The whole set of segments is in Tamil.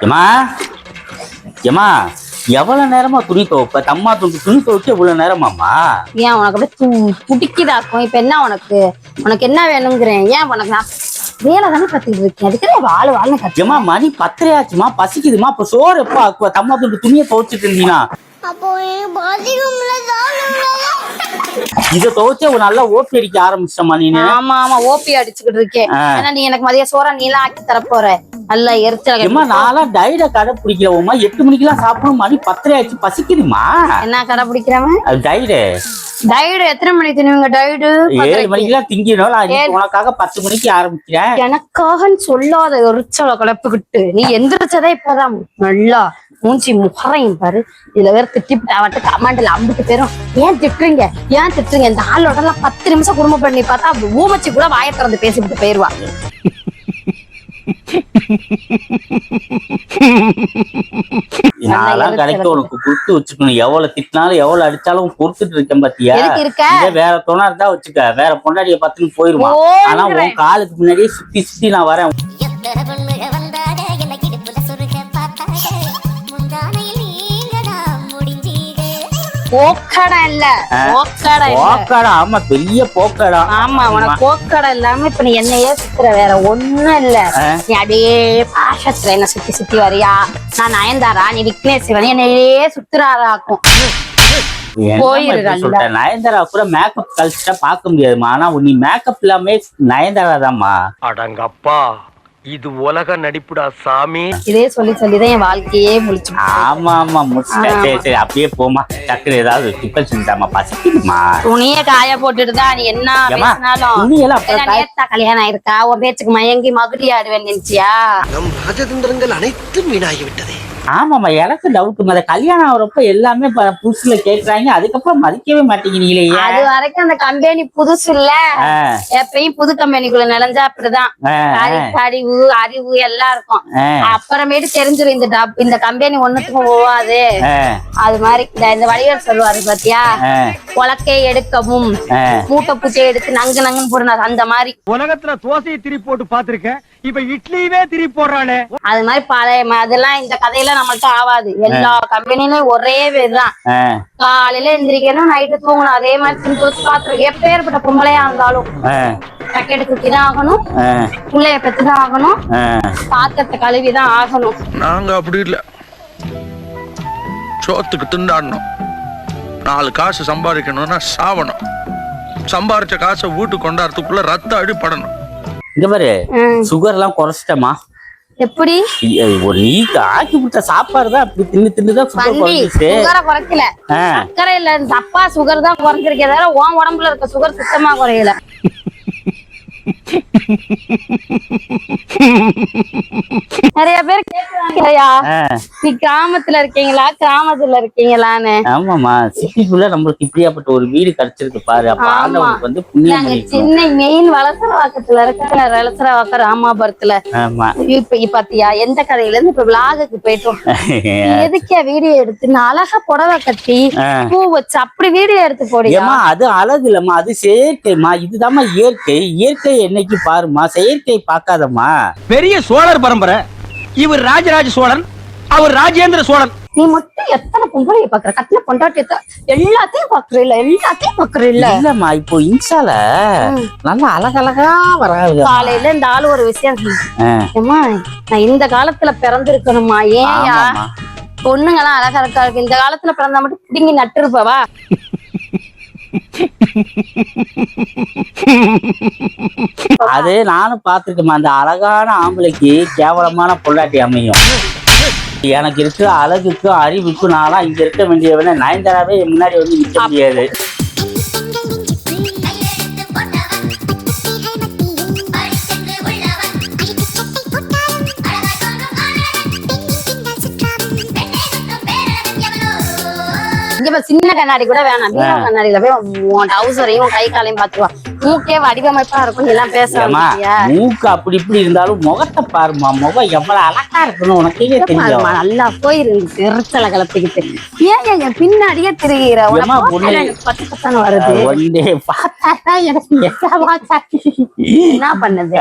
ஏமா ஏமா எவ்வளவு நேரமா துணி துவைப்ப? தம்மா துணி துவைக்க எவ்வளவு நேரமாமா? ஏன் உனக்கு அப்படியே துடிக்குதாக்கும்? இப்ப என்ன உனக்கு உனக்கு என்ன வேணுங்கிறேன்? ஏன் உனக்கு நான் வேலை தானே கத்திட்டு இருக்கேன், அதுக்கு வாழ்னு கத்து. ஏமா மணி 10 ஆச்சுமா, பசிக்குதுமா. அப்ப சோறு எப்ப ஆக்குவ? தம்மா துணியை துவைச்சிட்டு இருந்தீங்கன்னா இத துவைச்ச ஒரு நல்லா ஓப்பி அடிக்க ஆரம்பிச்சிட்டமா நீ? ஆமா ஆமா, ஓப்பி அடிச்சுக்கிட்டு இருக்கேன். ஏன்னா நீ எனக்கு மதிய சோறா நீலாம் ஆக்கி தரப்போற. நல்லா எரிச்சல். நான்லாம் டயட கடைப்பிடிக்கிறவமா, 8 மணிக்கெல்லாம் சாப்பிடணும். மணி 10 ஆச்சு, பசிக்குதுமா. என்ன கடைப்பிடிக்கிறவன்? டயடு. டயடு எத்தனை மணிக்கு தின்னுவீங்க? டயடு 7 மணிக்கெல்லாம் திங்கணும். உனக்காக 10 மணிக்கு ஆரம்பிக்கிறேன். எனக்காகன்னு சொல்லாத எரிச்சல கிளப்புக்கிட்டு நீ எந்திரிச்சதே இப்பதான். நல்லா மூஞ்சி முகரையும் பாரு. இதுல வேற திட்டிவிட்டு கமாண்டில் 50 பேரும் ஏன் திட்டுறீங்க இந்த ஆளோட எல்லாம் 10 நிமிஷம் குடும்பம் பண்ணி பார்த்தா ஊமச்சி கூட வாயை திறந்து பேசிவிட்டு போயிருவா. கடைக்கு உனக்கு கொடுத்து வச்சுக்கணும். எவ்வளவு திட்டினாலும் எவ்வளவு அடிச்சாலும் பொறுத்துட்டு இருக்கேன் பாத்தியா? வேற துணை இருந்தா வச்சுக்க, வேற பொண்டாடிய பார்த்துன்னு போயிருவான். ஆனா உன் காலுக்கு முன்னாடியே சுத்தி சுத்தி நான் வரேன். போக்கடா இல்ல, போக்கடா. ஆமா, பெரிய போக்கடா. ஆமா, உனக்கு போக்கடா இல்லாம இப்ப நீ என்னையே சுத்துற, வேற ஒண்ணும் இல்ல. நீ அப்படியே பாஷத்துல என்ன சுத்தி சுத்தி வரியா? நான் நயன்தாரா, நீ விக்னேஷ் சிவன், என்னையே சுத்துறாராக்கும். நயன்தாரா கூட மேக்கப் கழிச்சுட்டா பாக்க முடியாதுமா. ஆனா நீ மேக்கப் இல்லாம நயன்தாரா தான்மா. அடங்கப்பா, இது உலக நடிப்புடா சாமி. இதே சொல்லி சொல்லிதான் என் வாழ்க்கையே முடிச்சு. ஆமா ஆமா, முடிச்சுட்டேன். சரி சரி, அப்படியே போமா. டக்குனு ஏதாவது டிஃபன் செஞ்சுட்டாமா, பசிக்குதுமா. துணிய காய போட்டுட்டுதான் நீ என்ன பேசினாலும். நேத்தா கல்யாணம் ஆயிருக்கா, உன் பேச்சுக்கு மயங்கி மகுடி ஆடுவேன் நினைச்சியா? நம் ராஜதந்திரங்கள் அனைத்தும் வீணாகி விட்டதே. ஆமாமா, எனக்கு டவுட். கல்யாணம் ஆகிறப்ப எல்லாமே புதுசுல கேக்குறாங்க, அதுக்கப்புறம் மதிக்கவே மாட்டேங்கிறீங்களே. அது வரைக்கும் அந்த கம்பெனி புதுசு இல்ல, எப்பயும் புது கம்பெனிக்குள்ள நினைஞ்சா அப்படிதான். அறிவு அறிவு எல்லாம் இருக்கும். அப்புறமேட்டு தெரிஞ்சிடும் இந்த கம்பெனி ஒண்ணுத்துக்கும் போவாது. அது மாதிரி இந்த வடிவேல் சொல்லுவாரு பாத்தியா, உலக்கை எடுக்கவும் மூட்டை பூச்சை எடுத்து நங்கு நங்குன்னு போடுனாரு. அந்த மாதிரி உலகத்துல தோசையை திரி போட்டு பாத்திருக்கேன், இப்ப இட்லியவே திரி போடுறானே. அது மாதிரி பழைய அதெல்லாம் இந்த கதையில நம்மள்ட்ட ஆவாது. எல்லா கம்பெனிலும் ஒரே பேர்தான். காலையில எந்திரிக்கணும், நைட்டு தூங்கணும். அதே மாதிரி சிம்பிள் பாத்திரம். எப்பேற்பட்ட பொம்பளையா இருந்தாலும் பக்கெட்டு குத்திதான் ஆகணும், பிள்ளைய பெற்றுதான் ஆகணும், பாத்திரத்தை கழுவிதான் ஆகணும். நாங்க அப்படி இல்ல, சோத்துக்கு திண்டாடணும். 4 காசு சம்பாதிக்கணும்னா சாவணும். சம்பாரிச்ச காசை வீட்டுக்கு கொண்டாடுறதுக்குள்ள ரத்த அடிப்படணும். இங்க பாரு, சுகர் எல்லாம் குறைச்சிட்டமா. எப்படி? நீ ஆக்கி விட்ட சாப்பாடு தான் அப்படி தின்னுதான் சுகரை குறைக்கல. சக்கரை இல்ல, தப்பா சுகர் தான் குறைஞ்சிருக்கே தவிர உன் உடம்புல இருக்க சுகர் சுத்தமா குறையல. நிறைய பேர் கேக்குறாங்கயா, நீ கிராமத்துல இருக்கீங்களா கிராமத்துல இருக்கீங்களான்னு. ஆமாமா, சிட்டிக்குள்ள நம்மளுக்கு இப்படியாப்பட்ட ஒரு வீடு கிடைச்சிருக்கு பாரு. அப்ப ஆண்டவனுக்கு வந்து புண்ணியம். சென்னை மெயின் வளசரவாக்கத்துல இருக்க, வளசரவாக்கம் ராமாபுரத்துல. இப்ப பாத்தியா எந்த கதையில இருந்து இப்ப விளாகுக்கு போயிட்டோம். எதுக்கே வீடியோ எடுத்து அழகா புடவை கட்டி பூ வச்சு அப்படி வீடியோ எடுத்து போடுமா? அது அழகு இல்லம்மா, அது செயற்கைமா. இதுதாம்மா இயற்கை. இயற்கை என்னைக்கு பாருமா, செயற்கை பார்க்காதம்மா. பெரிய சோழர் பரம்பரை. இவர் ராஜராஜ சோழன், அவர் ராஜேந்திர சோழன். நீ மட்டும் எத்தனை பொம்பளைய பாக்குற? கட்டின பொண்டாட்டி எல்லாத்தையும் பாக்குற இல்ல, எல்லாத்தையும் பாக்குற இல்ல. இல்லம்மா, இப்போ இன்ஸ்டால நல்லா அழகழகா வராது. காலையில இந்த ஆளு ஒரு விஷயம் ஏமா, நான் இந்த காலத்துல பிறந்திருக்கணுமா? ஏன்யா பொண்ணுங்கெல்லாம் அழகா இருக்கு, இந்த காலத்துல பிறந்தா மட்டும் பிடிங்கி நட்டுருப்பவா? அது நானும் பாத்துருக்கேன். அந்த அழகான ஆம்பளைக்கு கேவலமான பொண்டாட்டி அமையும். எனக்கு இருக்கிற அழகுக்கும் அறிவுக்கும் நானா இங்க இருக்க வேண்டியவன நயன்தாராவே முன்னாடி வந்து நிக்க முடியாது. சின்ன கண்ணாடி கூட வேணாம், பீரோ கண்ணாடியில போய் உன் டவுசரையும் கை காலையும் பாத்துருவா. மூக்கே வடிவமைப்பா இருக்கும். எல்லாம் பேசுறமா, மூக்கு அப்படி இப்படி இருந்தாலும் முகத்தை பாருமா. முகம் எவ்வளவு அழகா இருக்கணும் உனக்கே தெரியும். நல்லா போயிருந்து எரிச்சல கலப்பிக்கிட்டு ஏன் எங்க பின்னாடியே திரிகிற பத்து பத்தான வருது. என்ன பண்ணது?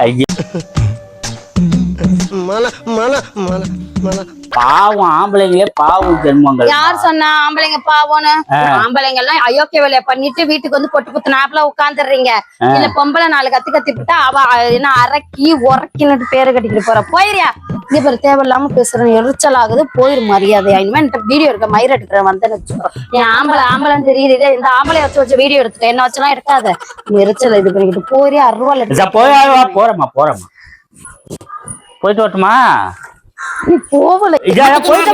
மல மல மல பாவம் ஆம்பளைங்களே பாவம் ஜென்மங்கள். யார் சொன்னா ஆம்பளைங்க பாவம்னு? ஆம்பளைங்க எல்லாம் அயோக்கிய வேலையை பண்ணிட்டு வீட்டுக்கு வந்து பொட்டு குத்து நாப்புல உட்காந்துடுறீங்க. இல்ல பொம்பளை 4 கத்தி விட்டா அவ என்ன அரக்கி உரக்கின்னு பேரு கட்டிக்கிட்டு போற. போயிரியா இதே பேர் தேவையில்லாம பேசுறேன், எரிச்சல் ஆகுது. போயிரு மரியாதை. இனிமே வீடியோ இருக்க மயிர் எடுக்கிறேன் வந்தேன்னு வச்சுக்கோ. என் ஆம்பளைன்னு தெரியுது. இந்த ஆம்பளை வச்சு வீடியோ எடுத்துட்டேன், என்ன வச்செல்லாம் எடுக்காத. எரிச்சல் இது பண்ணிக்கிட்டு போயிரியா அருவாள் போறமா போயிட்டு வரட்டுமா? நீ போகல. போயிட்டு